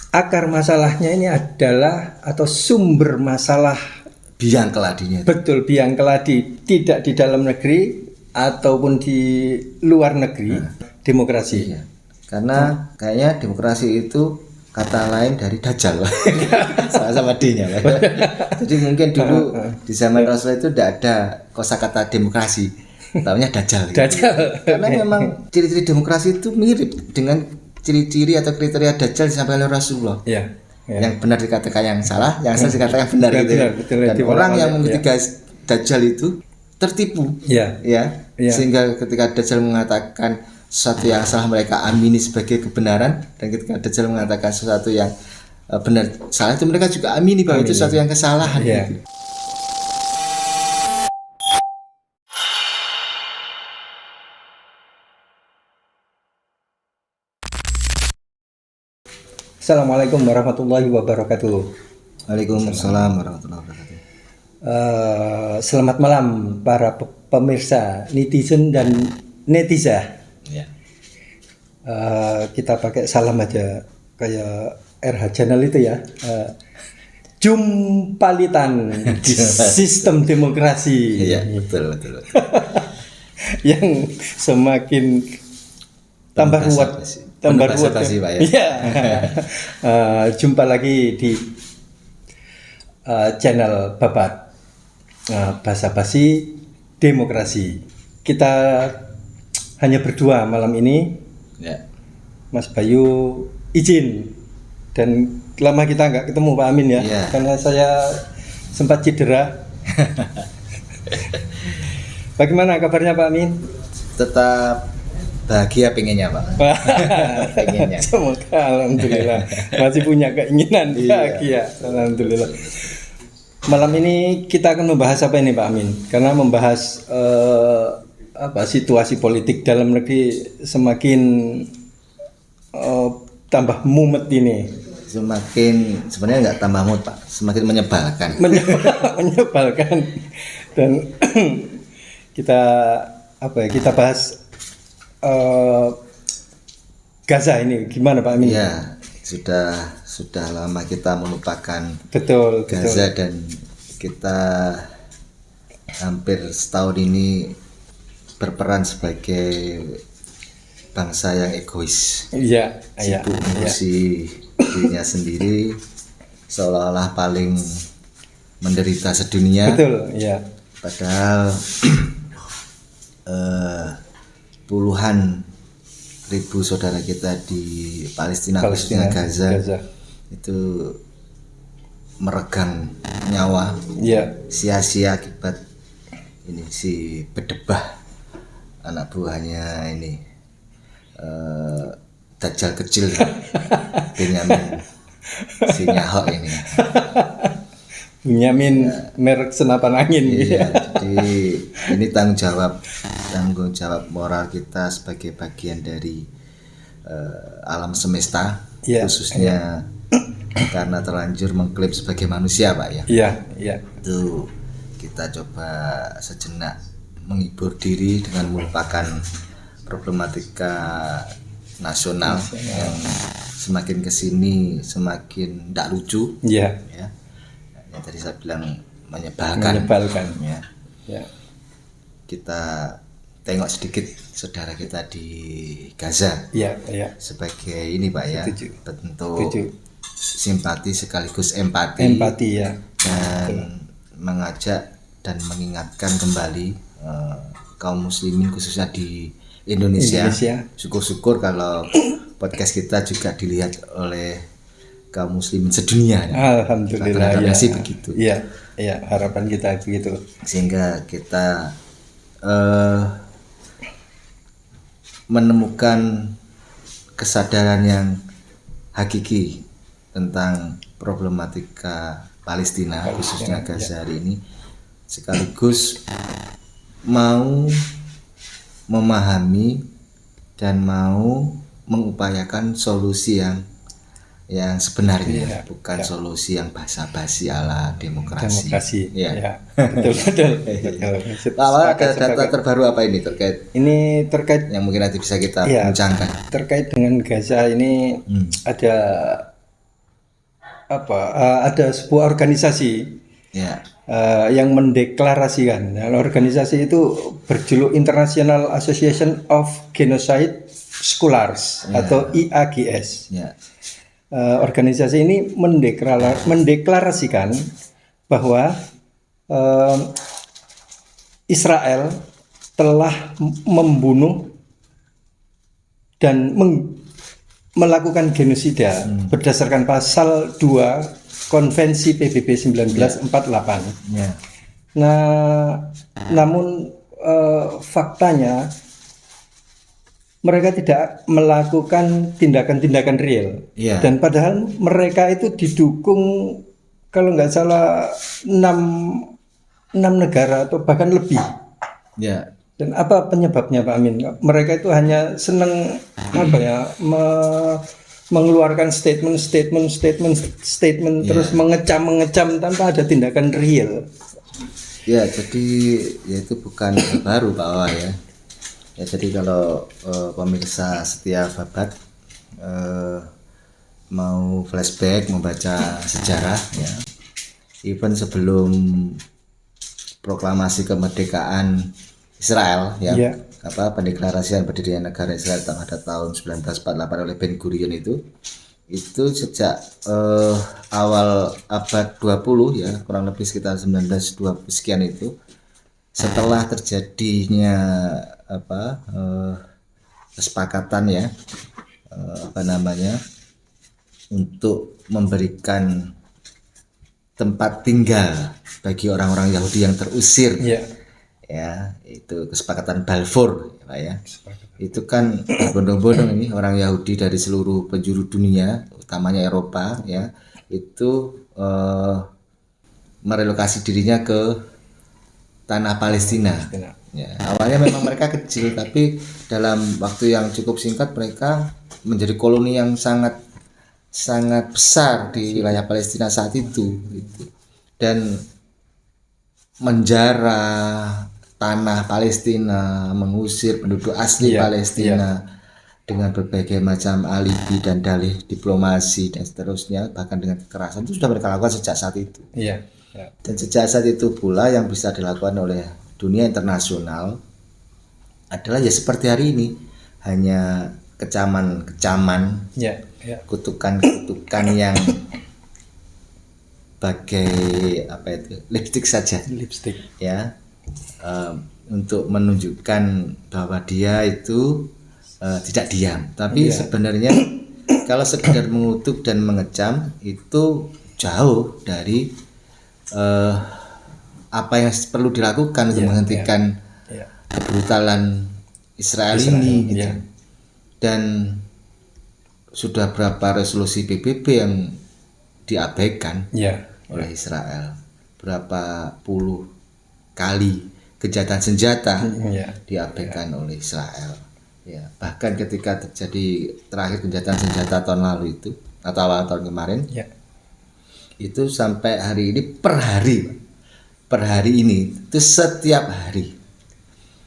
akar masalahnya ini adalah atau sumber masalah biang keladinya. Betul, biang keladi tidak di dalam negeri ataupun di luar negeri. Demokrasi. Iya. Karena kayaknya demokrasi itu kata lain dari Dajjal. Sama-sama D-nya. Jadi mungkin dulu di zaman Rasul itu tidak ada kosakata demokrasi. Taunya Dajjal. Dajjal. Karena memang ciri-ciri demokrasi itu mirip dengan ciri-ciri atau kriteria Dajjal disampaikan oleh Rasulullah. Iya. Ya. Yang benar dikatakan yang salah, yang salah dikatakan benar gitu. Betul, dan orang yang mengikuti Dajjal itu tertipu. Ya. Sehingga ketika Dajjal mengatakan sesuatu yang salah mereka amini sebagai kebenaran, dan ketika Dajjal mengatakan sesuatu yang benar salah itu mereka juga amini bahwa itu sesuatu yang kesalahan. Ya. Gitu. Assalamualaikum warahmatullahi wabarakatuh. Waalaikumsalam warahmatullahi wabarakatuh. Selamat malam para pemirsa netizen dan netiza. Ya. Kita pakai salam aja kayak RH Channel itu ya. Jumpalitan di sistem demokrasi. Iya, betul. Yang semakin tambah ruwet. Tambah ruwet Pak ya. Iya. Jumpa lagi di channel Babat Basa-basi Demokrasi. Kita hanya berdua malam ini. Ya. Mas Bayu izin, dan lama kita nggak ketemu Pak Amin ya, karena saya sempat cedera. Bagaimana kabarnya Pak Amin? Tetap bahagia pengennya Pak. Pengennya. Semoga alhamdulillah masih punya keinginan bahagia. Alhamdulillah. Malam ini kita akan membahas apa ini Pak Amin? Karena membahas situasi politik dalam negeri semakin tambah mumet ini. Semakin sebenarnya nggak tambah mood Pak, semakin menyebalkan. Menyebalkan. Dan kita bahas Gaza ini gimana Pak Amin? Ya, sudah lama kita melupakan betul. Gaza dan kita hampir setahun ini berperan sebagai bangsa yang egois. Sibuk mengurusi dirinya sendiri, seolah-olah paling menderita sedunia. Betul, ya. Padahal puluhan ribu saudara kita di Palestina khususnya Gaza itu meregang nyawa, sia-sia akibat ini si bedebah anak buahnya ini Dajjal kecil Benyamin si Nyahok ini. Benyamin merek senapan angin. Iya, jadi ini tanggung jawab moral kita sebagai bagian dari alam semesta, khususnya karena terlanjur mengklaim sebagai manusia Pak ya. Iya. Itu kita coba sejenak menghibur diri dengan melupakan problematika nasional yang semakin kesini semakin tidak lucu. Ya. Yang tadi saya bilang menyebalkan. Ya. Kita tengok sedikit saudara kita di Gaza. Iya. Sebagai ini Pak ya, bentuk simpati sekaligus empati. Ya. Dan mengajak dan mengingatkan kembali kaum muslimin khususnya di Indonesia. Syukur-syukur kalau podcast kita juga dilihat oleh kaum muslimin sedunia. Alhamdulillah ya. Sih begitu. Iya, harapan kita begitu. Sehingga kita menemukan kesadaran yang hakiki tentang problematika Palestina khususnya Gaza hari ini, sekaligus mau memahami dan mau mengupayakan solusi yang sebenarnya, bukan solusi yang basa-basi ala demokrasi. Ya. Betul. Ada data terbaru apa ini terkait? Ini terkait yang mungkin nanti bisa kita bincangkan. Terkait dengan Gaza ini ada ada sebuah organisasi yang mendeklarasikan. Organisasi itu berjuluk International Association of Genocide Scholars atau IAGS. Organisasi ini mendeklarasikan bahwa Israel telah membunuh dan melakukan genosida berdasarkan pasal 2 Konvensi PBB 1948. Nah, namun faktanya mereka tidak melakukan tindakan-tindakan real. Dan padahal mereka itu didukung kalau nggak salah 6 negara atau bahkan lebih. Dan apa penyebabnya Pak Amin? Mereka itu hanya senang mengeluarkan statement terus mengecam tanpa ada tindakan real. Jadi itu bukan baru Pak Wawa ya. Jadi kalau pemirsa setiap Babat mau flashback membaca sejarah ya, even sebelum proklamasi kemerdekaan Israel ya, pendeklarasian berdirinya negara Israel pada tahun 1948 oleh Ben Gurion itu sejak awal abad 20 ya, kurang lebih sekitar 1920 sekian itu, setelah terjadinya kesepakatan ya untuk memberikan tempat tinggal bagi orang-orang Yahudi yang terusir ya, itu kesepakatan Balfour Pak ya. Itu kan berbondong-bondong ini orang Yahudi dari seluruh penjuru dunia, utamanya Eropa ya, itu merelokasi dirinya ke tanah Palestina. Ya, awalnya memang mereka kecil, tapi dalam waktu yang cukup singkat mereka menjadi koloni yang sangat besar di wilayah Palestina saat itu. Dan menjarah tanah Palestina, mengusir penduduk asli Palestina dengan berbagai macam alibi dan dalih diplomasi dan seterusnya, bahkan dengan kekerasan, itu sudah mereka lakukan sejak saat itu. Dan sejak saat itu pula yang bisa dilakukan oleh dunia internasional adalah ya seperti hari ini, hanya kecaman-kecaman, kutukan-kutukan yang bagai lipstik saja, ya, untuk menunjukkan bahwa dia itu tidak diam. Tapi sebenarnya kalau sekedar mengutuk dan mengecam itu jauh dari apa yang perlu dilakukan untuk menghentikan kebrutalan Israel ini gitu. Dan sudah berapa resolusi PBB yang diabaikan oleh Israel, berapa puluh kali kejahatan senjata diabaikan oleh Israel ya. Bahkan ketika terjadi terakhir kejahatan senjata tahun lalu itu atau awal tahun kemarin itu sampai hari ini per hari ini itu setiap hari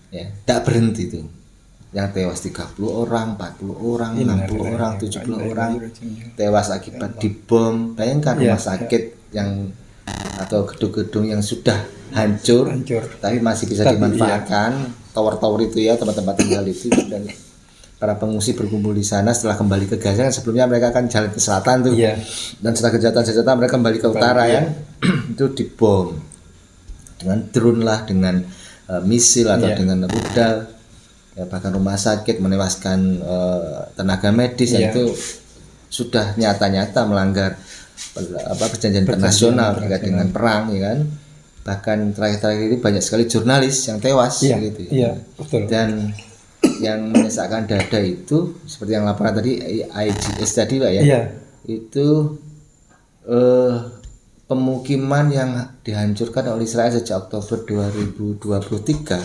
ya, tak berhenti itu yang tewas 30 orang, 40 orang, 60 orang, 70 orang tewas akibat dibom. Bayangkan rumah sakit yang atau gedung-gedung yang sudah hancur tapi masih bisa dimanfaatkan, tower-tower itu ya, tempat-tempat tinggal itu, dan para pengungsi berkumpul di sana setelah kembali ke Gaza. Sebelumnya mereka akan jalan ke selatan tuh, dan setelah kejahatan senjata mereka kembali ke utara ya, itu dibom dengan drone lah, dengan misil atau dengan rudal ya, bahkan rumah sakit, menewaskan tenaga medis. Itu sudah nyata-nyata melanggar perjanjian internasional terkait dengan perang ya kan. Bahkan terakhir-terakhir ini banyak sekali jurnalis yang tewas gitu. Betul. Dan yang menyesakkan dada itu seperti yang laporan tadi IGS tadi Pak ya. Itu pemukiman yang dihancurkan oleh Israel sejak Oktober 2023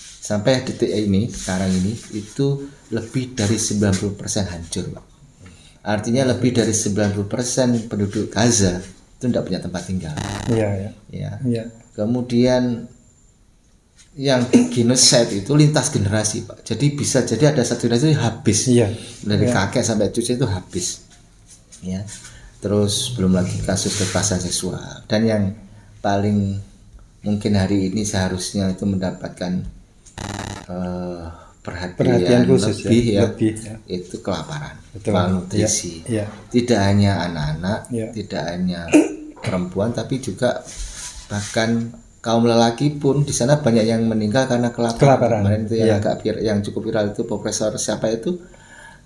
sampai detik ini, sekarang ini, itu lebih dari 90% hancur Pak. Artinya lebih dari 90% penduduk Gaza itu tidak punya tempat tinggal. Kemudian yang genocide itu lintas generasi Pak. Jadi bisa jadi ada satu generasi habis, dari kakek sampai cucu itu habis. Ya. terus belum lagi kasus kekerasan seksual, dan yang paling mungkin hari ini seharusnya itu mendapatkan perhatian khusus lebih, lebih, itu kelaparan, betul. malnutrisi. Tidak hanya anak-anak, tidak hanya perempuan, tapi juga bahkan kaum lelaki pun di sana banyak yang meninggal karena kelaparan. Kemarin itu yang yang cukup viral itu profesor siapa itu,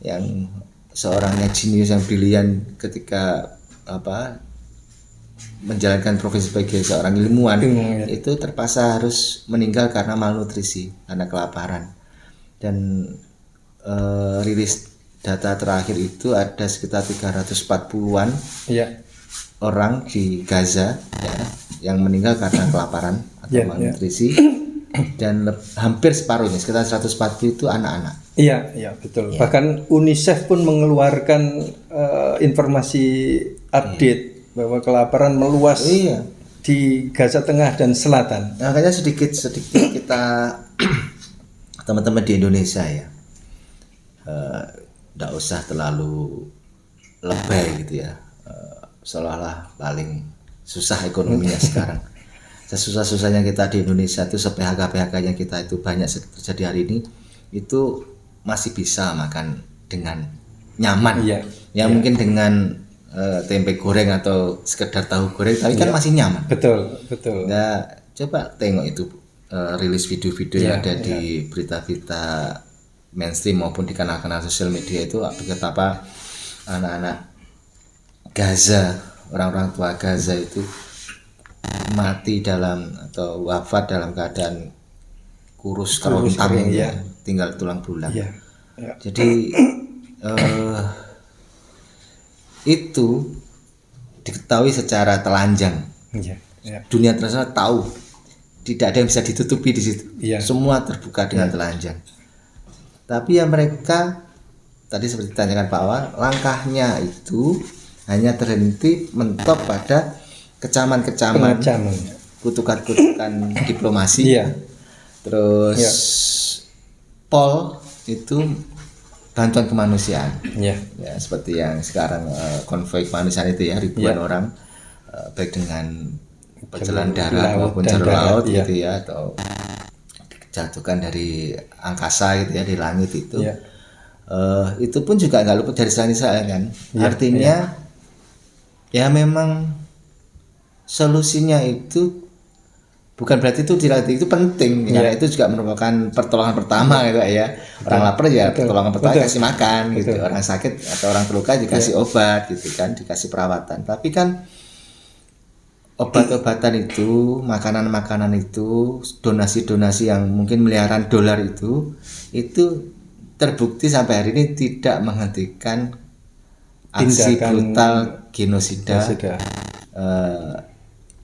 yang seorangnya jenius yang brilian ketika menjalankan profesi sebagai seorang ilmuwan, itu terpaksa harus meninggal karena malnutrisi, karena kelaparan. Dan rilis data terakhir itu ada sekitar 340-an orang di Gaza yang meninggal karena kelaparan atau malnutrisi, dan hampir separuhnya, sekitar 140 itu anak-anak. Iya betul. Bahkan UNICEF pun mengeluarkan informasi update bahwa kelaparan meluas di Gaza Tengah dan Selatan. Makanya sedikit kita teman-teman di Indonesia ya, tidak usah terlalu lebay gitu ya, seolah-olah paling susah ekonominya sekarang. Sesusah-susahnya kita di Indonesia itu, PHK-PHK-nya kita itu banyak terjadi hari ini, itu masih bisa makan dengan nyaman. Mungkin dengan tempe goreng atau sekedar tahu goreng, tapi kan masih nyaman. Betul. Nah, coba tengok itu rilis video-video yang ada di berita-berita mainstream maupun di kanal-kanal sosial media itu, betapa anak-anak Gaza, orang-orang tua Gaza itu mati atau wafat dalam keadaan kurus kerontang, tinggal tulang belulang. Jadi itu diketahui secara telanjang. Dunia internasional tahu, tidak ada yang bisa ditutupi di situ. Semua terbuka dengan telanjang. Tapi ya mereka tadi seperti ditanyakan Pak Awal, langkahnya itu hanya terhenti mentok pada kecaman-kecaman, kutukan-kutukan diplomasi. Terus POL itu bantuan kemanusiaan. Ya, seperti yang sekarang konvoi kemanusiaan itu ya, ribuan orang baik dengan perjalanan darat maupun jalur laut gitu ya, atau dijatuhkan dari angkasa gitu ya, di langit itu. Itu pun juga nggak luput dari serangan Israel kan. Artinya ya memang solusinya itu bukan berarti itu penting, karena itu juga merupakan pertolongan pertama gitu ya. Orang lapar ya pertolongan pertama kasih makan gitu. Orang sakit atau orang terluka dikasih obat gitu kan, dikasih perawatan. Tapi kan obat-obatan itu, makanan-makanan itu, donasi-donasi yang mungkin miliaran dolar itu terbukti sampai hari ini tidak menghentikan aksi brutal genosida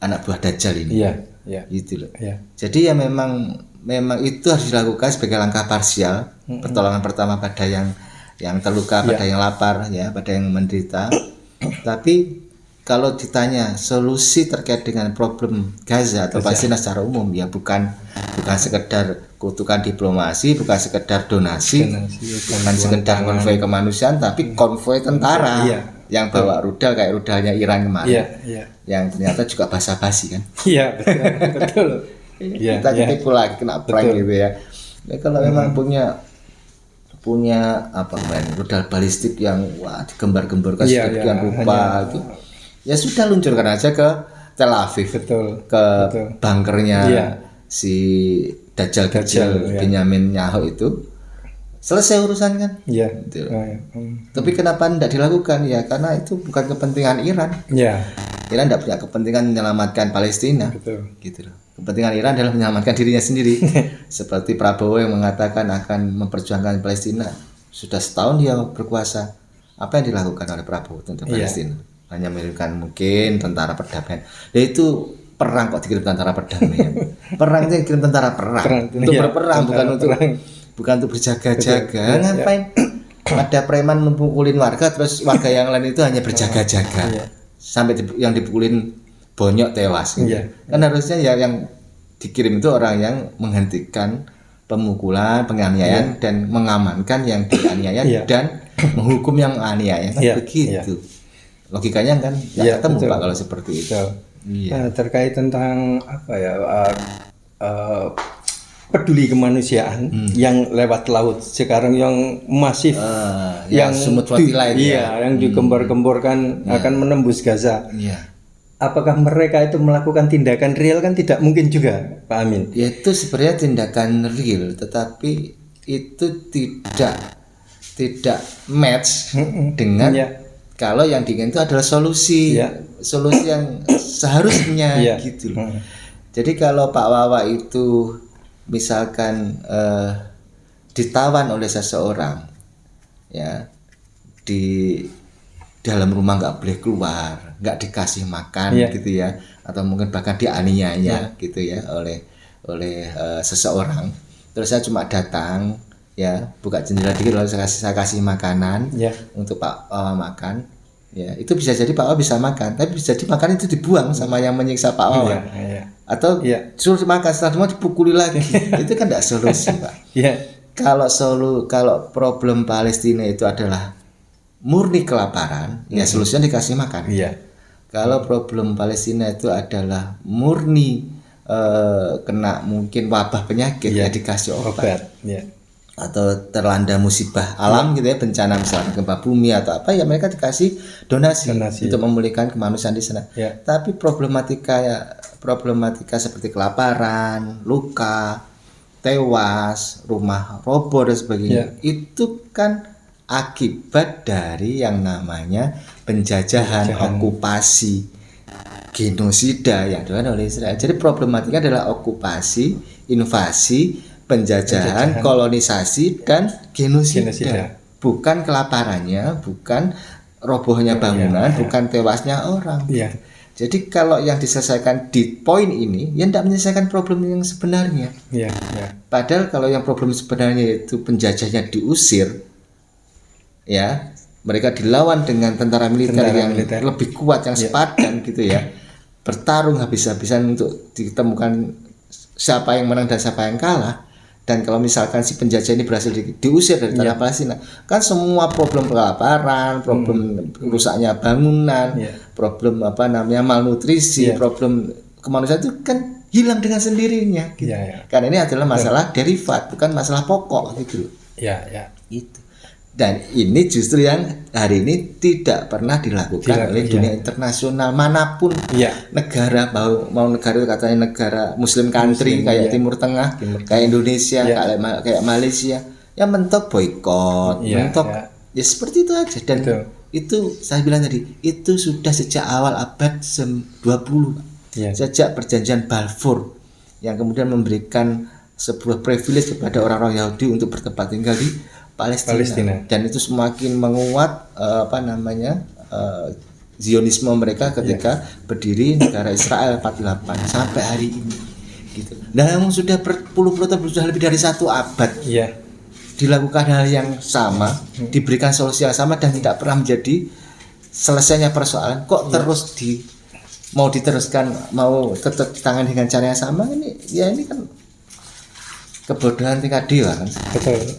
anak buah Dajjal ini. Gitu loh. Jadi ya memang itu harus dilakukan sebagai langkah parsial, pertolongan pertama pada yang terluka, pada yang lapar ya, pada yang menderita. Tapi kalau ditanya solusi terkait dengan problem Gaza atau Palestina secara umum, ya bukan sekedar kutukan diplomasi, bukan sekedar donasi, bukan sekedar konvoi kemanusiaan, tapi konvoi tentara yang bawa rudal kayak rudalnya Iran kemarin, yang ternyata juga basa-basi kan. Betul. Kita ketipu lagi, kena prank gitu ya. Kalau memang punya rudal balistik yang digembar-gemborkan sedemikian rupa itu, ya sudah luncurkan aja ke Tel Aviv, ke bunkernya si Dajjal kecil Benyamin Nyaho itu, selesai urusan kan. Tapi kenapa tidak dilakukan? Ya karena itu bukan kepentingan Iran. Iran tidak punya kepentingan menyelamatkan Palestina. Gitu loh. Kepentingan Iran adalah menyelamatkan dirinya sendiri. Seperti Prabowo yang mengatakan akan memperjuangkan Palestina. Sudah setahun dia berkuasa. Apa yang dilakukan oleh Prabowo untuk Palestina? Hanya mengirimkan mungkin tentara perdamaian. Ya itu perang kok dikirim tentara perdamaian. Perang itu dikirim tentara perang. Untuk berperang, bukan untuk berjaga-jaga. Ngapain ada preman mempukulin warga, terus warga yang lain itu hanya berjaga-jaga sampai yang dipukulin bonyok tewas. Kan harusnya ya yang dikirim itu orang yang menghentikan pemukulan, penganiayaan dan mengamankan yang dianiaya dan menghukum yang menganiaya. Begitu. logikanya kan nggak ketemu Pak kalau seperti itu. Iya. Nah, terkait tentang apa ya peduli kemanusiaan yang lewat laut sekarang yang masif, yang sumut wati lain, yang digembor-gemborkan akan menembus Gaza. Apakah mereka itu melakukan tindakan real? Kan tidak mungkin juga, Pak Amin. Ya, itu sebenarnya tindakan real, tetapi itu tidak match dengan kalau yang diinginkan itu adalah solusi yang seharusnya gitu. Jadi kalau Pak Wawa itu misalkan ditawan oleh seseorang, ya, di dalam rumah nggak boleh keluar, nggak dikasih makan gitu ya, atau mungkin bahkan dianiaya gitu ya oleh seseorang. Terus saya cuma datang, ya, buka jendela dikit lalu saya kasih makanan untuk Pak Wawa makan. Ya, itu bisa jadi Pak Wawa bisa makan, tapi bisa jadi makan itu dibuang sama yang menyiksa Pak Wawa. Atau suruh makan setelah semua dipukuli lagi. Itu kan tidak solusi, Pak. Kalau problem Palestina itu adalah murni kelaparan, ya solusinya dikasih makan. Kalau problem Palestina itu adalah murni kena mungkin wabah penyakit, ya dikasih obat. Atau terlanda musibah alam gitu ya, bencana misalnya gempa bumi atau apa, ya mereka dikasih donasi. Untuk memulihkan kemanusiaan di sana. Tapi problematika seperti kelaparan, luka, tewas, rumah roboh dan sebagainya, itu kan akibat dari yang namanya penjajahan. Okupasi, genosida yang dilakukan oleh Israel. Jadi problematika adalah okupasi, invasi, penjajahan, kolonisasi, dan genosida. Bukan kelaparannya, bukan robohnya bangunan, bukan tewasnya orang. Jadi kalau yang diselesaikan di poin ini, ya tidak menyelesaikan problem yang sebenarnya. Padahal kalau yang problem sebenarnya itu penjajahnya diusir, ya, mereka dilawan dengan tentara militer yang lebih kuat, yang sepadan gitu ya, bertarung habis-habisan untuk ditemukan siapa yang menang dan siapa yang kalah. Dan kalau misalkan si penjajah ini berhasil diusir dari tanah Palestina, kan semua problem kelaparan, problem rusaknya bangunan, problem malnutrisi, problem kemanusiaan itu kan hilang dengan sendirinya. Gitu. Karena ini adalah masalah derivat, bukan masalah pokok gitu. Itu. Dan ini justru yang hari ini tidak pernah dilakukan oleh dunia internasional manapun. Negara mau negara itu katanya negara Muslim country kayak Timur Tengah, kayak Indonesia, kayak Malaysia, yang mentok boykot, mentok ya seperti itu aja. Dan itu saya bilang tadi, itu sudah sejak awal abad 20, sejak perjanjian Balfour yang kemudian memberikan sebuah privilege kepada orang-orang Yahudi untuk bertempat tinggal di Palestina. Dan itu semakin menguat Zionisme mereka ketika berdiri negara Israel 48 sampai hari ini gitu. Nah, yang sudah berpuluh-puluh tahun, sudah lebih dari 1 abad dilakukan hal yang sama, diberikan solusi yang sama dan tidak pernah menjadi selesainya persoalan. Kok terus mau diteruskan, mau tetap ditangani dengan cara yang sama? Ini kan kebodohan tingkat dewa kan.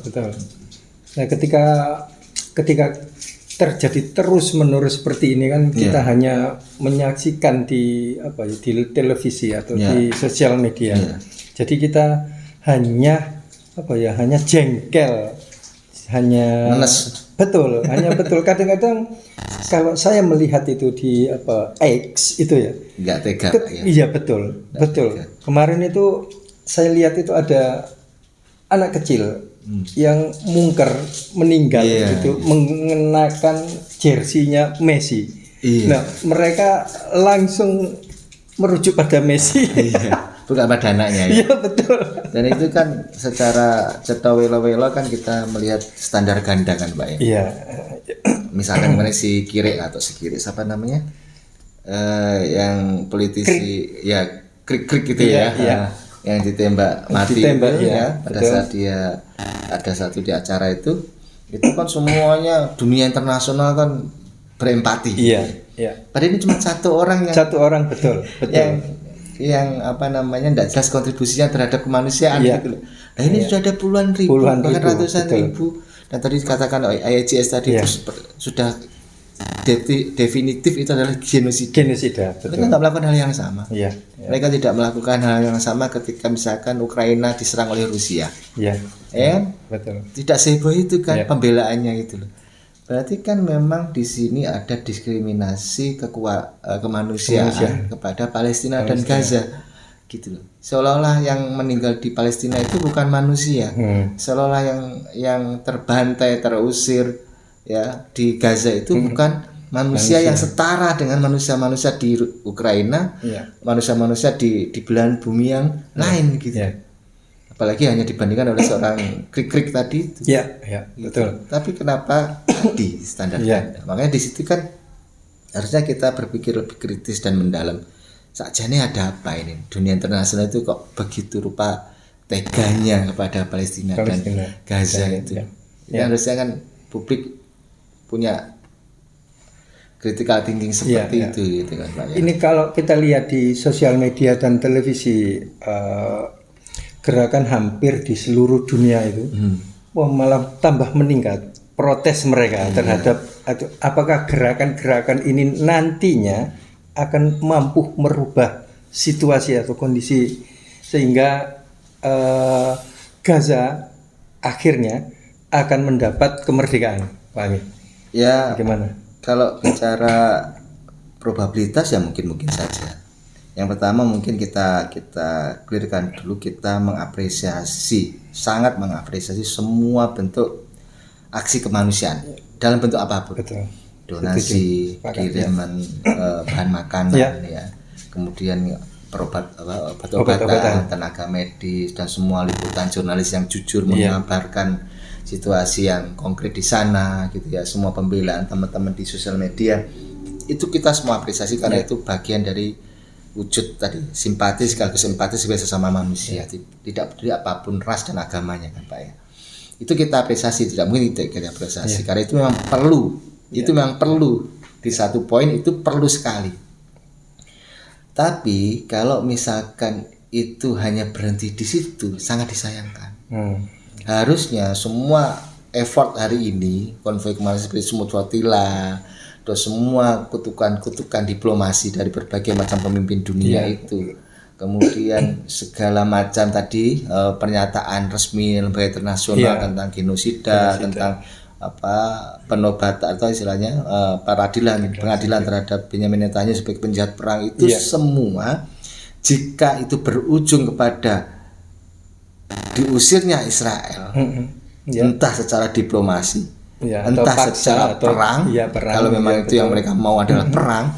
Betul. Nah, ketika terjadi terus-menerus seperti ini kan, kita hanya menyaksikan di televisi atau di sosial media. Jadi kita hanya jengkel, hanya betul. Kadang-kadang kalau saya melihat itu di X itu ya, nggak tega. Iya betul. Kemarin itu saya lihat itu ada anak kecil yang mungker meninggal mengenakan jersinya Messi. Nah, mereka langsung merujuk pada Messi. Bukan pada anaknya ya. Iya betul. Dan itu kan secara cetawelo-welo kan kita melihat standar ganda kan, Pak ya. Misalkan mana si Kiri siapa namanya? Yang politisi Krik gitu ya. Yang ditembak mati pada saat dia ada satu di acara itu kan semuanya dunia internasional kan berempati. Padahal ini cuma satu orang betul. yang tidak jelas kontribusinya terhadap kemanusiaan gitu. Nah, ini sudah ada puluhan ribu, bahkan ratusan ribu. Dan tadi dikatakan ICS tadi itu sudah definitif itu adalah genosida. Mereka nggak melakukan hal yang sama. Ya. Mereka tidak melakukan hal yang sama ketika misalkan Ukraina diserang oleh Rusia. Ya. Betul. Tidak seheboh itu kan pembelaannya itu loh. Berarti kan memang di sini ada diskriminasi kemanusiaan kepada Palestina dan Gaza. Gitu loh. Seolah-olah yang meninggal di Palestina itu bukan manusia. Seolah-olah yang terbantai, terusir ya di Gaza itu bukan manusia yang setara dengan manusia-manusia di Ukraina, manusia-manusia di belahan bumi yang lain gitu. Apalagi hanya dibandingkan oleh seorang krik-krik tadi itu. Betul. Tapi kenapa tadi standar ganda? Makanya di situ kan harusnya kita berpikir lebih kritis dan mendalam. Sakjane ada apa ini? Dunia internasional itu kok begitu rupa teganya kepada Palestina dan Gaza itu. Harusnya kan publik punya critical thinking seperti itu gitu kan Pak. Ini kalau kita lihat di sosial media dan televisi gerakan hampir di seluruh dunia itu malah tambah meningkat protes mereka terhadap apakah gerakan-gerakan ini nantinya akan mampu merubah situasi atau kondisi sehingga Gaza akhirnya akan mendapat kemerdekaan, Pak Amin. Ya, bagaimana? Kalau bicara probabilitas ya mungkin saja. Yang pertama mungkin kita clearkan dulu, kita sangat mengapresiasi semua bentuk aksi kemanusiaan dalam bentuk apapun. Betul. Donasi, kiriman bahan makanan ya. Kemudian obat-obatan, tenaga medis dan semua liputan jurnalis yang jujur mengabarkan situasi yang konkret di sana gitu ya. Semua pembelaan teman-teman di sosial media itu kita semua apresiasi karena itu bagian dari wujud tadi simpati sekaligus empati sebagai sesama manusia. Tidak peduli apapun ras dan agamanya kan Pak ya. Itu kita apresiasi, tidak mungkin tidak kita apresiasi karena itu memang perlu. Itu memang perlu, di satu poin itu perlu sekali. Tapi kalau misalkan itu hanya berhenti di situ sangat disayangkan. Harusnya semua effort hari ini, konvoy kemarin seperti Sumut Watila, terus semua kutukan diplomasi dari berbagai macam pemimpin dunia itu, kemudian segala macam tadi pernyataan resmi lembaga internasional tentang genosida, tentang penobatan atau istilahnya pengadilan terhadap Benyamin Netanyahu sebagai penjahat perang itu semua jika itu berujung kepada diusirnya Israel entah secara diplomasi entah secara perang, kalau memang itu yang mereka mau adalah perang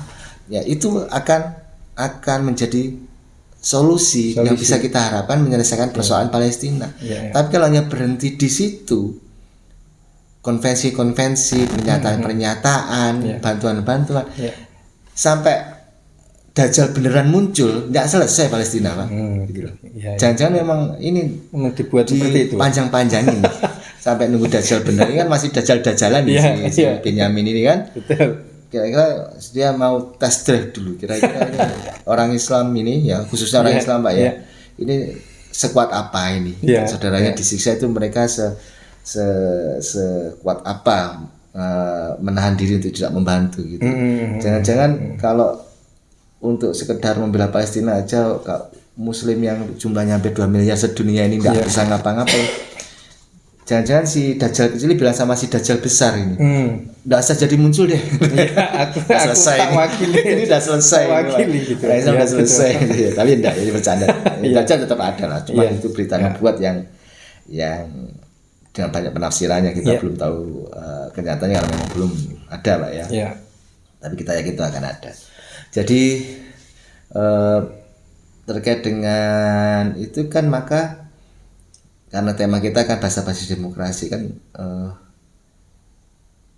ya itu akan menjadi solusi yang bisa kita harapkan menyelesaikan persoalan Palestina. Tapi kalau hanya berhenti di situ, konvensi-konvensi, pernyataan-pernyataan, bantuan-bantuan, sampai Dajjal beneran muncul, nggak selesai Palestina, Pak. Jangan-jangan memang ini dibuat seperti itu, panjang-panjangin sampai nunggu Dajjal bener. Ini kan masih Dajjal-Dajalan si Benyamin ini kan. Betul. Kira-kira dia mau test drive dulu. Kira-kira orang Islam ini, ya khususnya orang Islam, Pak ya, ini sekuat apa ini? Saudaranya disiksa itu mereka sekuat apa menahan diri untuk tidak membantu gitu. Jangan-jangan kalau untuk sekedar membela Palestina aja Muslim yang jumlahnya hampir 2 miliar sedunia ini nggak bisa ngapa-ngapain. Jangan-jangan si Dajjal kecil bilang sama si Dajjal besar ini, nggak usah jadi muncul deh. Aku selesai tak wakili. Ini udah selesai. Wakili gitu. Udah selesai. Tapi enggak, ini bercanda. Dajjal tetap ada lah. Cuma itu berita buat yang dengan banyak penafsirannya kita belum tahu kenyataannya karena memang belum ada Pak ya. Tapi kita yakin itu akan ada. Jadi terkait dengan itu kan maka karena tema kita kan basa-basi demokrasi kan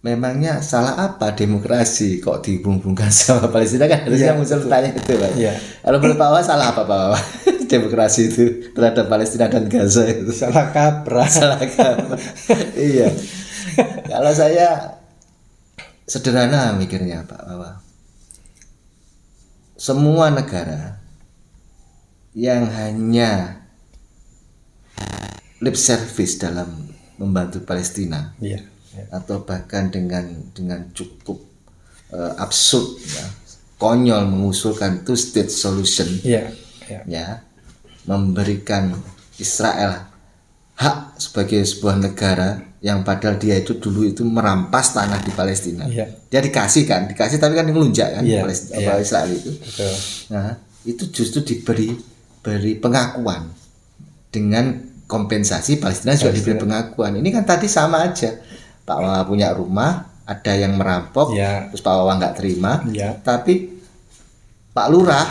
memangnya salah apa demokrasi kok dihubung-hubungkan sama Palestina kan harusnya muncul pertanyaan itu Pak. Kalau menurut Pak Wawan salah apa Pak Wawan? Demokrasi itu terhadap Palestina dan Gaza itu salah kaprah. Iya. Kalau saya sederhana mikirnya Pak Wawan. Semua negara yang hanya lip service dalam membantu Palestina atau bahkan dengan cukup absurd, ya, konyol mengusulkan two state solution, ya, memberikan Israel hak sebagai sebuah negara yang padahal dia itu dulu itu merampas tanah di Palestina. Dia dikasih tapi kan ngelunjak kan Palestina, Israel itu. Nah, itu justru diberi pengakuan dengan kompensasi. Palestina juga diberi pengakuan. Ini kan tadi sama aja. Pak Wawa punya rumah, ada yang merampok, terus Pak Wawa nggak terima, tapi Pak Lurah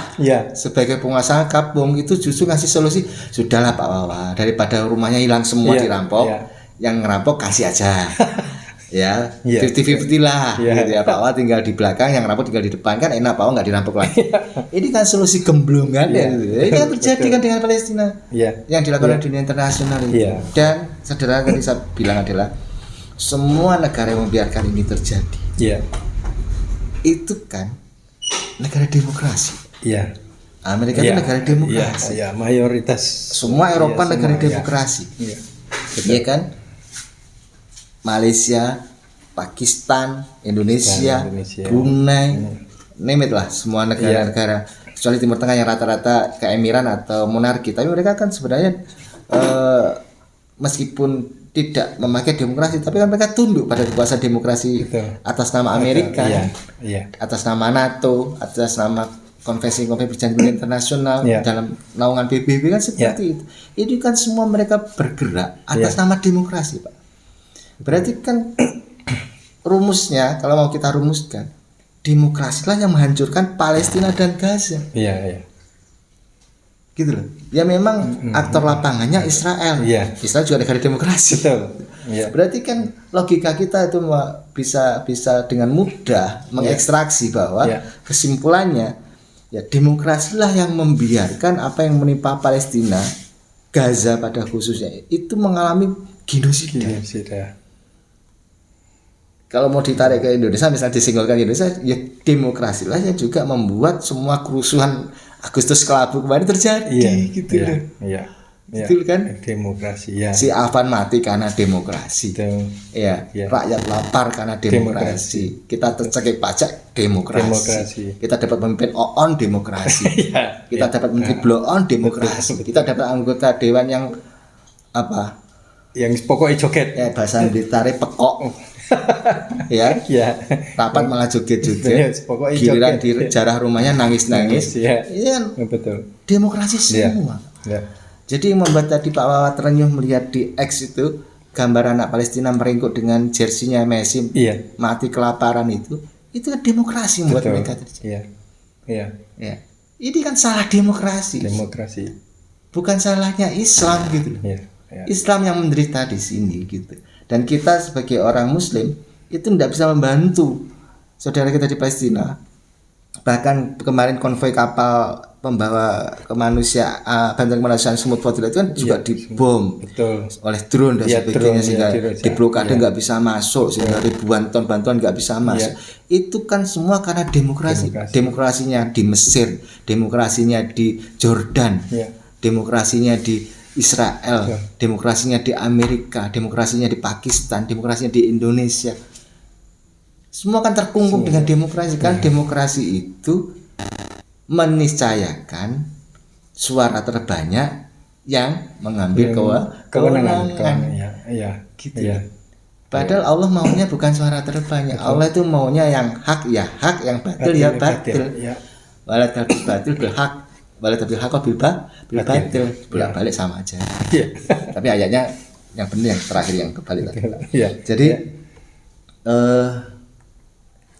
sebagai penguasa kampung itu justru ngasih solusi, sudahlah Pak Wawa, daripada rumahnya hilang semua dirampok, yang ngerampok kasih aja. Ya, 50-50 lah, gitu ya. Pak Wawa tinggal di belakang, yang ngerampok tinggal di depan, kan enak, Pak Wawa nggak dirampok lagi. Ini kan solusi gemblongan ya. Ini kan terjadi kan dengan Palestina, yang dilakukan oleh dunia internasional itu. Dan saudara tadi saya bilang adalah semua negara yang membiarkan ini terjadi, itu kan negara demokrasi. Amerika itu negara demokrasi. Mayoritas. Semua Eropa negara demokrasi. Iya kan? Malaysia, Pakistan, Indonesia, Brunei, name it lah, semua negara-negara. Kecuali Timur Tengah yang rata-rata keemiran atau monarki, tapi mereka kan sebenarnya meskipun tidak memakai demokrasi, tapi kan mereka tunduk pada kekuasaan demokrasi atas nama Amerika, atas nama NATO, atas nama konvensi-konvensi perjanjian internasional dalam naungan PBB kan seperti itu. Itu kan semua mereka bergerak atas nama demokrasi, Pak. Berarti kan rumusnya, kalau mau kita rumuskan, demokrasilah yang menghancurkan Palestina dan Gaza. Gitu loh. Ya memang aktor lapangannya Israel. Israel juga negara demokrasi. Berarti kan logika kita itu bisa dengan mudah mengekstraksi bahwa kesimpulannya ya demokrasilah yang membiarkan apa yang menimpa Palestina, Gaza pada khususnya itu mengalami genosida. Kalau mau ditarik ke Indonesia, misalnya disinggolkan Indonesia, ya demokrasilah yang juga membuat semua kerusuhan Agustus Kelabu kemarin terjadi, gitu loh. Betul kan? Demokrasi. Si Afan mati karena demokrasi. Rakyat lapar karena demokrasi. Kita tercekik pajak demokrasi. Kita dapat memimpin OON demokrasi. Kita dapat menteri blow-on demokrasi. Kita dapat anggota dewan yang apa? Yang pokoknya joget. Bahasa Blitarnya pekok. Rapat malah joget-joget. Giliran di jarah rumahnya nangis-nangis. Ini kan betul. Demokrasi semua. Jadi yang membuat tadi Pak Wawa terenyuh melihat di X itu gambar anak Palestina meringkuk dengan jersinya Messi mati kelaparan itu kan demokrasi membuat mereka terjadi. Ini kan salah demokrasi. Bukan salahnya Islam gitu. Islam yang menderita di sini gitu. Dan kita sebagai orang Muslim itu tidak bisa membantu saudara kita di Palestina. Bahkan kemarin konvoi kapal pembawa kemanusiaan, bantuan kemanusiaan Sumut Fadilah itu kan juga dibom oleh drone dan sebagainya sehingga diblokade nggak bisa masuk, sehingga ribuan ton bantuan nggak bisa masuk. Itu kan semua karena demokrasinya di Mesir, demokrasinya di Jordan, demokrasinya di Israel, demokrasinya di Amerika, demokrasinya di Pakistan, demokrasinya di Indonesia. Semua kan terkungkung dengan demokrasi. Kan demokrasi itu meniscayakan suara terbanyak yang mengambil kewenangan. Padahal Allah maunya bukan suara terbanyak. Allah itu maunya yang hak ya hak, yang batil ya batil. Wala tabil batil bil hak, wala tabil hak bil batil. Bolak-balik sama aja. Tapi ayatnya yang benar yang terakhir yang kebalik tadi. Jadi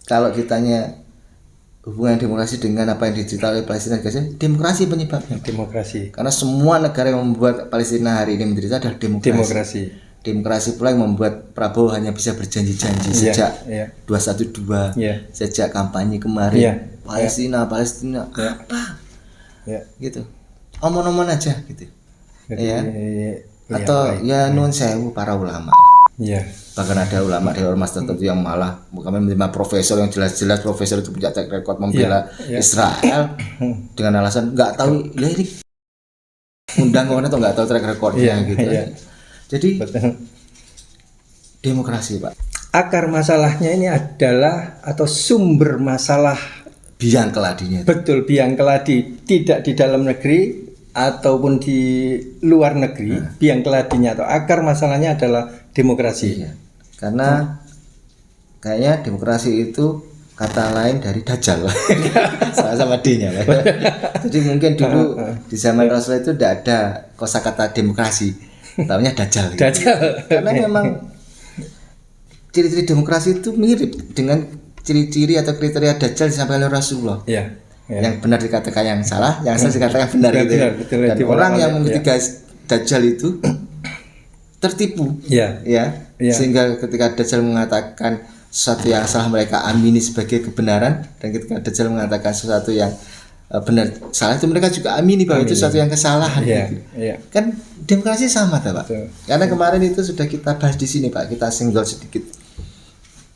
kalau ditanya hubungan demokrasi dengan apa yang diceritakan oleh Palestina dan Gaza, demokrasi penyebabnya. Karena semua negara yang membuat Palestina hari ini menderita adalah demokrasi. Demokrasi pula yang membuat Prabowo hanya bisa berjanji-janji sejak 212, sejak kampanye kemarin. Palestina apa? Gitu. Omong-omong aja gitu. Atau nuwun sewu para ulama. Bahkan ada ulama di ormas tertentu yang malah kami menerima profesor yang jelas-jelas profesor itu punya track record membela Israel dengan alasan nggak tahu ya ini undang orang atau nggak tahu track recordnya gitu. Jadi demokrasi Pak. akar masalahnya ini adalah atau sumber masalah biang keladinya. Betul, biang keladi tidak di dalam negeri ataupun di luar negeri. Biang keladinya atau akar masalahnya adalah demokrasi. Iya. Karena kayaknya demokrasi itu kata lain dari Dajjal. Sama-sama D-nya. Jadi mungkin dulu di zaman Rasul itu tidak ada kosakata demokrasi, namanya Dajjal. Dajjal. Karena memang ciri-ciri demokrasi itu mirip dengan ciri-ciri atau kriteria Dajjal disampaikan oleh Rasulullah. Ya. Yang benar dikatakan yang salah, yang salah dikatakan benar gitu. Betul, dan orang yang mengikuti Dajjal itu tertipu. Ya. Sehingga ketika Dajjal mengatakan sesuatu yang salah mereka amini sebagai kebenaran, dan ketika Dajjal mengatakan sesuatu yang benar salah itu mereka juga amini bahwa itu sesuatu yang kesalahan. Gitu. Kan demokrasi sama Pak. Karena kemarin itu sudah kita bahas di sini Pak, kita singgol sedikit.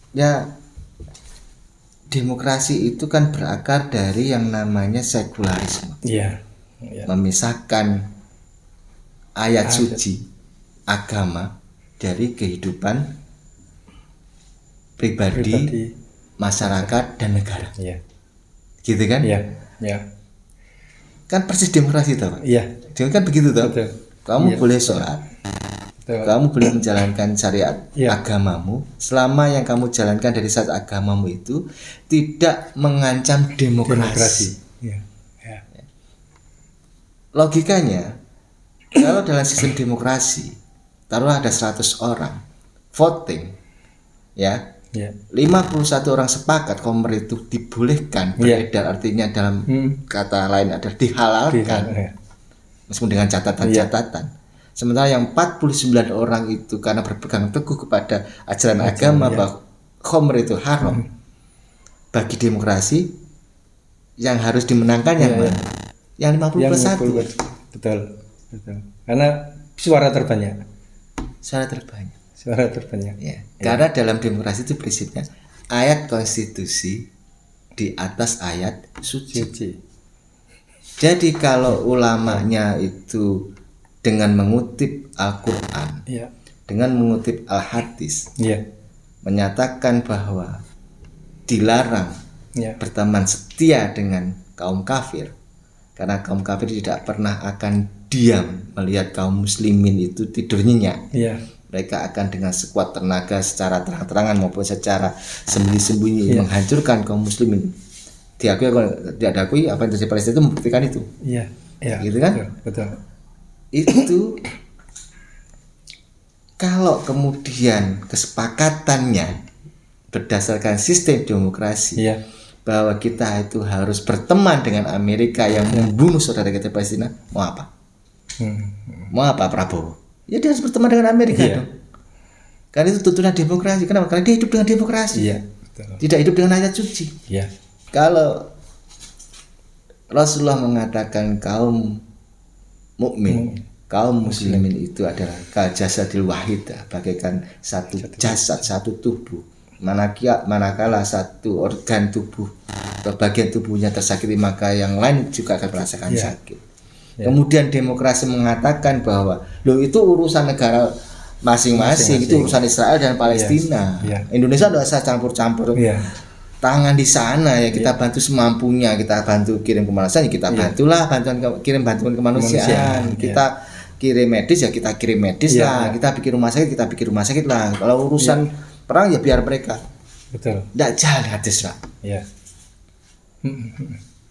Ya, demokrasi itu kan berakar dari yang namanya sekularisme. Memisahkan ayat suci agama dari kehidupan pribadi, masyarakat dan negara. Gitu kan? Kan persis demokrasi toh, Pak. Dia kan begitu toh. Kamu boleh sholat, kamu boleh menjalankan syariat agamamu selama yang kamu jalankan dari syariat agamamu itu tidak mengancam demokrasi. Logikanya, kalau dalam sistem demokrasi, taruhlah ada 100 orang voting, 51 orang sepakat Homer itu dibolehkan beredar, artinya dalam kata lain adalah dihalalkan, meskipun dengan catatan-catatan. Sementara yang 49 orang itu karena berpegang teguh kepada ajaran agama bahwa Homer itu haram. Bagi demokrasi yang harus dimenangkan yang mana? Yang 51. Betul. Karena suara terbanyak. Karena dalam demokrasi itu prinsipnya ayat konstitusi di atas ayat suci. Jadi kalau ulamanya itu dengan mengutip Al-Quran, dengan mengutip Al-Hadis, menyatakan bahwa dilarang berteman setia dengan kaum kafir, karena kaum kafir tidak pernah akan diam melihat kaum muslimin itu tidur nyenyak. Mereka akan dengan sekuat tenaga secara terang-terangan maupun secara sembunyi-sembunyi menghancurkan kaum muslimin. Diakui apa yang terjadi Palestina itu membuktikan itu. Gitu kan? Betul. Itu kalau kemudian kesepakatannya berdasarkan sistem demokrasi, bahwa kita itu harus berteman dengan Amerika yang membunuh saudara kita Palestina, mau apa? Mau apa Prabowo? Ya dia harus berteman dengan Amerika dong. Karena itu tuntunan demokrasi. Kenapa? Karena dia hidup dengan demokrasi. Tidak hidup dengan ayat suci. Kalau Rasulullah mengatakan kaum mukmin, kaum muslimin itu adalah kal jasadil wahidah, bagaikan satu jasad, satu tubuh. Manakala satu organ tubuh atau bagian tubuhnya tersakiti, maka yang lain juga akan merasakan sakit. Kemudian demokrasi mengatakan bahwa itu urusan negara masing-masing, itu urusan Israel dan Palestina. Indonesia tidak usah campur-campur tangan di sana, kita bantu semampunya, kita bantu kirim kemanusiaan, kita bantulah kirim bantuan kemanusiaan. Kita kirim medis kita kirim medis lah, kita bikin rumah sakit, kita bikin rumah sakit lah. Kalau urusan perang ya biar mereka. Betul. Tidak jalan hadis Pak.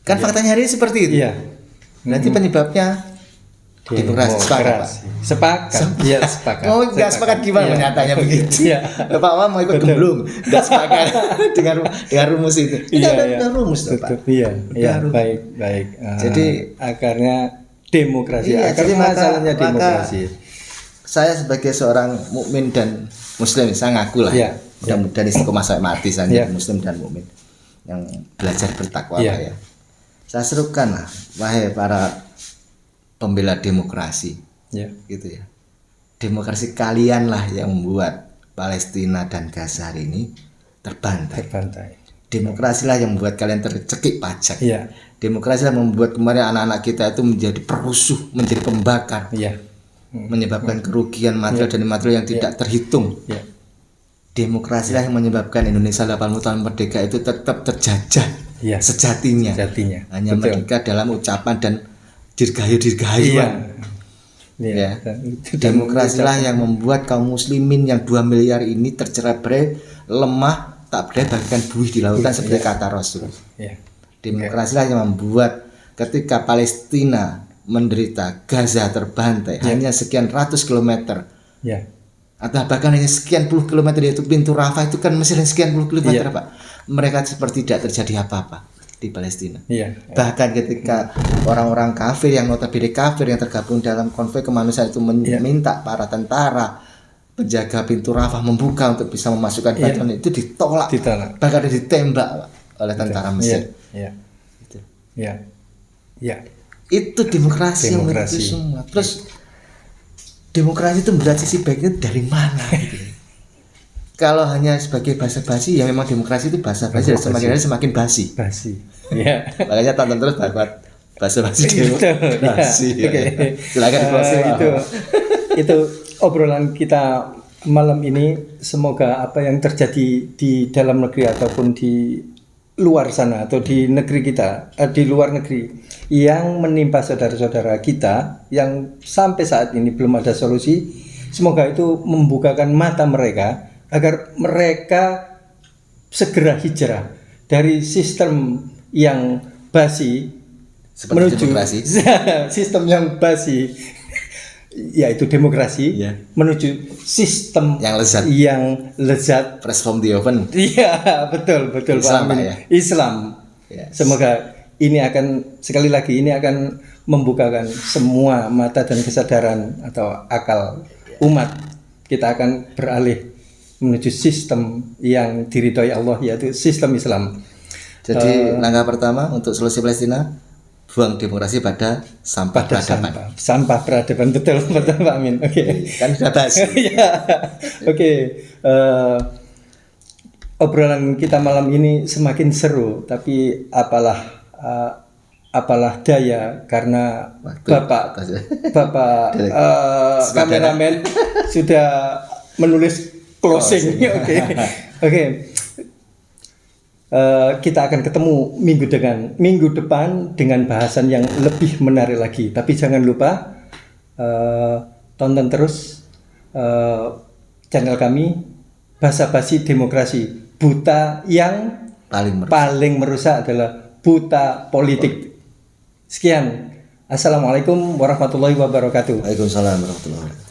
Kan faktanya hari ini seperti itu. Nanti penyebabnya demokrasi. Sepakat. Oh, nggak sepakat gimana nyatanya begitu? Pak Wam mau ikut gemblung, nggak sepakat dengan rumus itu. Ada rumus tuh Pak. Baik. Jadi akarnya demokrasi. Akarnya masalahnya demokrasi. Saya sebagai seorang mukmin dan muslim, saya ngaku lah. Mudah-mudahan istiqomah sampai mati saya muslim dan mukmin yang belajar bertakwa ya. Saya serukan lah, wahai para pembela demokrasi, gitu ya. Demokrasi kalian lah yang membuat Palestina dan Gaza hari ini terbantai. Demokrasi lah yang membuat kalian tercekik pajak. Demokrasi lah membuat kemarin anak-anak kita itu menjadi perusuh, menjadi pembakar, menyebabkan kerugian material dan material yang tidak terhitung. demokrasilah yang menyebabkan Indonesia 80 tahun merdeka itu tetap terjajah sejatinya. Hanya merdeka dalam ucapan dan dirgahayu-dirgahayuan. Demokrasilah yang membuat kaum muslimin yang 2 miliar ini tercerai-berai, lemah, tak berdaya bagaikan buih di lautan seperti kata Rasul. Demokrasilah yang membuat ketika Palestina menderita, Gaza terbantai hanya sekian ratus kilometer, atau bahkan hanya sekian puluh kilometer, yaitu pintu Rafah itu kan Mesir sekian puluh kilometer, Pak. Mereka seperti tidak terjadi apa-apa di Palestina. Bahkan ketika orang-orang kafir yang notabene kafir yang tergabung dalam konflik kemanusiaan itu meminta para tentara penjaga pintu Rafah membuka untuk bisa memasukkan bantuan, itu ditolak. Bahkan ditembak, Pak, oleh tentara Mesir. Itu demokrasi yang itu semua. Terus demokrasi itu melihat sisi baiknya dari mana gitu. Kalau hanya sebagai basa-basi, ya memang demokrasi itu basa-basi, dan semakin hari semakin basi. Makanya tonton terus buat basa-basi demokrasi. Silakan closing. Itu obrolan kita malam ini. Semoga apa yang terjadi di dalam negeri ataupun di luar sana atau di negeri kita, di luar negeri, yang menimpa saudara-saudara kita yang sampai saat ini belum ada solusi, semoga itu membukakan mata mereka agar mereka segera hijrah dari sistem yang basi menuju sistem yang basi, yaitu demokrasi, menuju sistem yang lezat fresh from the oven. Betul Islam, Pak. Islam. Semoga ini akan, sekali lagi, ini akan membukakan semua mata dan kesadaran atau akal umat. Kita akan beralih menuju sistem yang diridhoi Allah, yaitu sistem Islam. Jadi langkah pertama untuk solusi Palestina, buang demokrasi pada sampah peradaban. Sampah peradaban, betul Pak Amin. Kan sudah bahas. Obrolan kita malam ini semakin seru, tapi apalah daya karena Bapak kameramen sudah menulis closing. Kita akan ketemu minggu depan dengan bahasan yang lebih menarik lagi. Tapi jangan lupa tonton terus channel kami, Basa-basi Demokrasi. Buta yang paling merusak adalah buta politik. Sekian. Assalamualaikum warahmatullahi wabarakatuh. Waalaikumsalam warahmatullahi wabarakatuh.